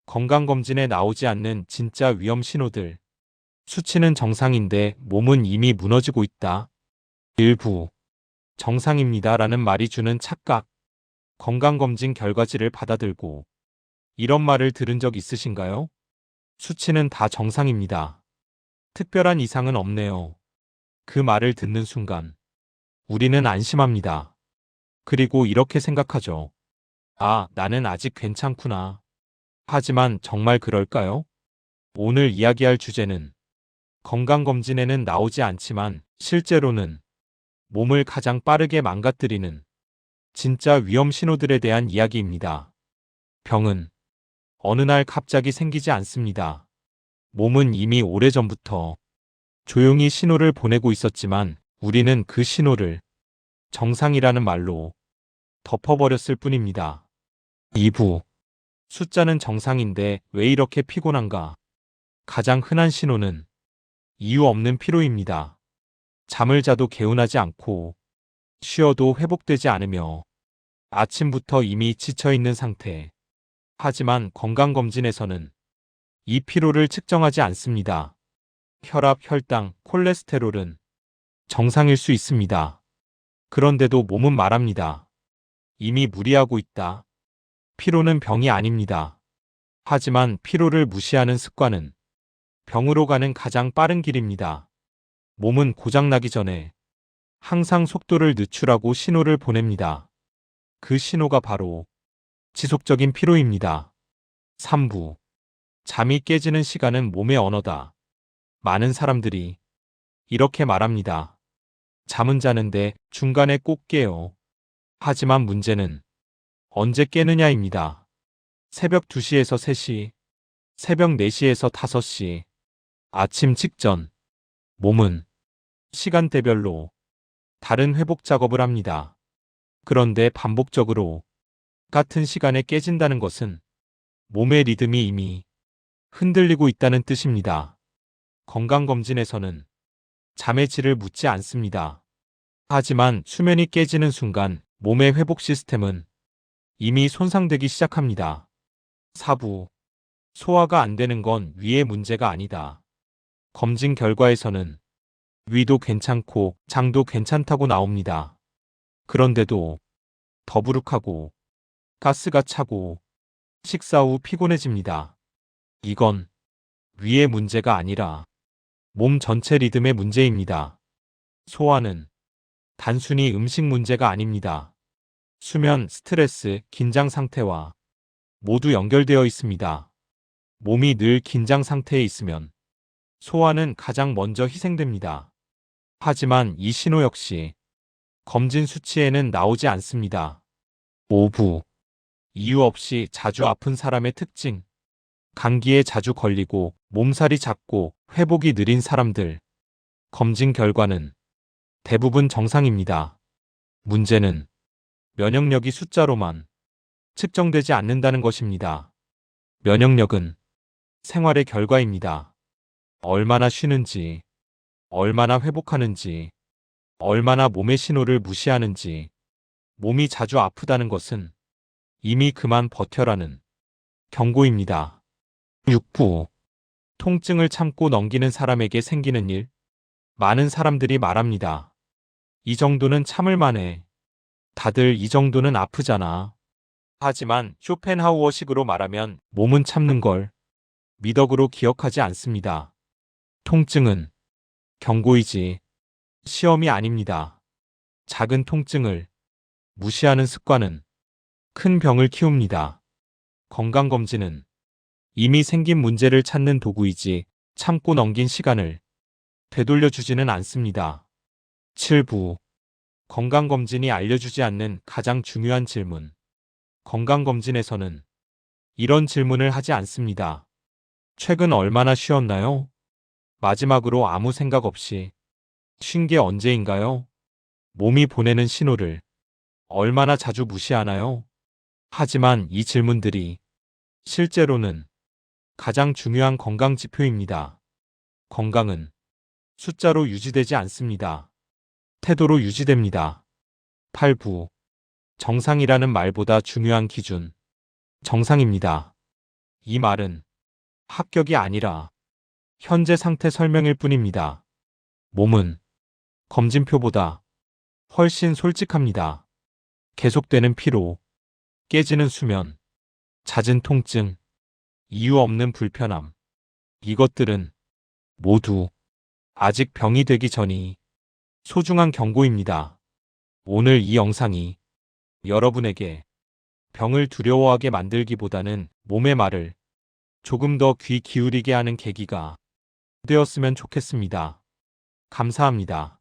건강검진에 나오지 않는 진짜 위험 신호들. 수치는 정상인데 몸은 이미 무너지고 있다. 일부 정상입니다라는 말이 주는 착각. 건강검진 결과지를 받아들고 이런 말을 들은 적 있으신가요? 수치는 다 정상입니다. 특별한 이상은 없네요. 그 말을 듣는 순간 우리는 안심합니다. 그리고 이렇게 생각하죠. 아, 나는 아직 괜찮구나. 하지만 정말 그럴까요? 오늘 이야기할 주제는 건강검진에는 나오지 않지만 실제로는 몸을 가장 빠르게 망가뜨리는 진짜 위험 신호들에 대한 이야기입니다. 병은 어느 날 갑자기 생기지 않습니다. 몸은 이미 오래전부터 조용히 신호를 보내고 있었지만 우리는 그 신호를 정상이라는 말로 덮어버렸을 뿐입니다. 2부 숫자는 정상인데 왜 이렇게 피곤한가? 가장 흔한 신호는 이유 없는 피로입니다. 잠을 자도 개운하지 않고 쉬어도 회복되지 않으며 아침부터 이미 지쳐있는 상태. 하지만 건강검진에서는 이 피로를 측정하지 않습니다. 혈압, 혈당, 콜레스테롤은 정상일 수 있습니다. 그런데도 몸은 말합니다. 이미 무리하고 있다. 피로는 병이 아닙니다. 하지만 피로를 무시하는 습관은 병으로 가는 가장 빠른 길입니다. 몸은 고장나기 전에 항상 속도를 늦추라고 신호를 보냅니다. 그 신호가 바로 지속적인 피로입니다. 3부 잠이 깨지는 시간은 몸의 언어다. 많은 사람들이 이렇게 말합니다. 잠은 자는데 중간에 꼭 깨요. 하지만 문제는 언제 깨느냐입니다. 새벽 2시에서 3시, 새벽 4시에서 5시, 아침 직전. 몸은 시간대별로 다른 회복 작업을 합니다. 그런데 반복적으로 같은 시간에 깨진다는 것은 몸의 리듬이 이미 흔들리고 있다는 뜻입니다. 건강검진에서는 잠의 질을 묻지 않습니다. 하지만 수면이 깨지는 순간 몸의 회복 시스템은 이미 손상되기 시작합니다. 4부 소화가 안 되는 건 위의 문제가 아니다. 검진 결과에서는 위도 괜찮고 장도 괜찮다고 나옵니다. 그런데도 더부룩하고 가스가 차고 식사 후 피곤해집니다. 이건 위의 문제가 아니라 몸 전체 리듬의 문제입니다. 소화는 단순히 음식 문제가 아닙니다. 수면, 스트레스, 긴장 상태와 모두 연결되어 있습니다. 몸이 늘 긴장 상태에 있으면 소화는 가장 먼저 희생됩니다. 하지만 이 신호 역시 검진 수치에는 나오지 않습니다. 5부 이유 없이 자주 아픈 사람의 특징. 감기에 자주 걸리고 몸살이 잦고 회복이 느린 사람들. 검진 결과는 대부분 정상입니다. 문제는 면역력이 숫자로만 측정되지 않는다는 것입니다. 면역력은 생활의 결과입니다. 얼마나 쉬는지, 얼마나 회복하는지, 얼마나 몸의 신호를 무시하는지. 몸이 자주 아프다는 것은 이미 그만 버텨라는 경고입니다. 6부 통증을 참고 넘기는 사람에게 생기는 일. 많은 사람들이 말합니다. 이 정도는 참을 만해. 다들 이 정도는 아프잖아. 하지만 쇼펜하우어식으로 말하면 몸은 참는 걸 미덕으로 기억하지 않습니다. 통증은 경고이지 시험이 아닙니다. 작은 통증을 무시하는 습관은 큰 병을 키웁니다. 건강검진은 이미 생긴 문제를 찾는 도구이지 참고 넘긴 시간을 되돌려주지는 않습니다. 7부 건강검진이 알려주지 않는 가장 중요한 질문. 건강검진에서는 이런 질문을 하지 않습니다. 최근 얼마나 쉬었나요? 마지막으로 아무 생각 없이 쉰 게 언제인가요? 몸이 보내는 신호를 얼마나 자주 무시하나요? 하지만 이 질문들이 실제로는 가장 중요한 건강 지표입니다. 건강은 숫자로 유지되지 않습니다. 태도로 유지됩니다. 8부 정상이라는 말보다 중요한 기준. 정상입니다. 이 말은 합격이 아니라 현재 상태 설명일 뿐입니다. 몸은 검진표보다 훨씬 솔직합니다. 계속되는 피로, 깨지는 수면, 잦은 통증, 이유 없는 불편함. 이것들은 모두 아직 병이 되기 전이 소중한 경고입니다. 오늘 이 영상이 여러분에게 병을 두려워하게 만들기보다는 몸의 말을 조금 더 귀 기울이게 하는 계기가 되었으면 좋겠습니다. 감사합니다.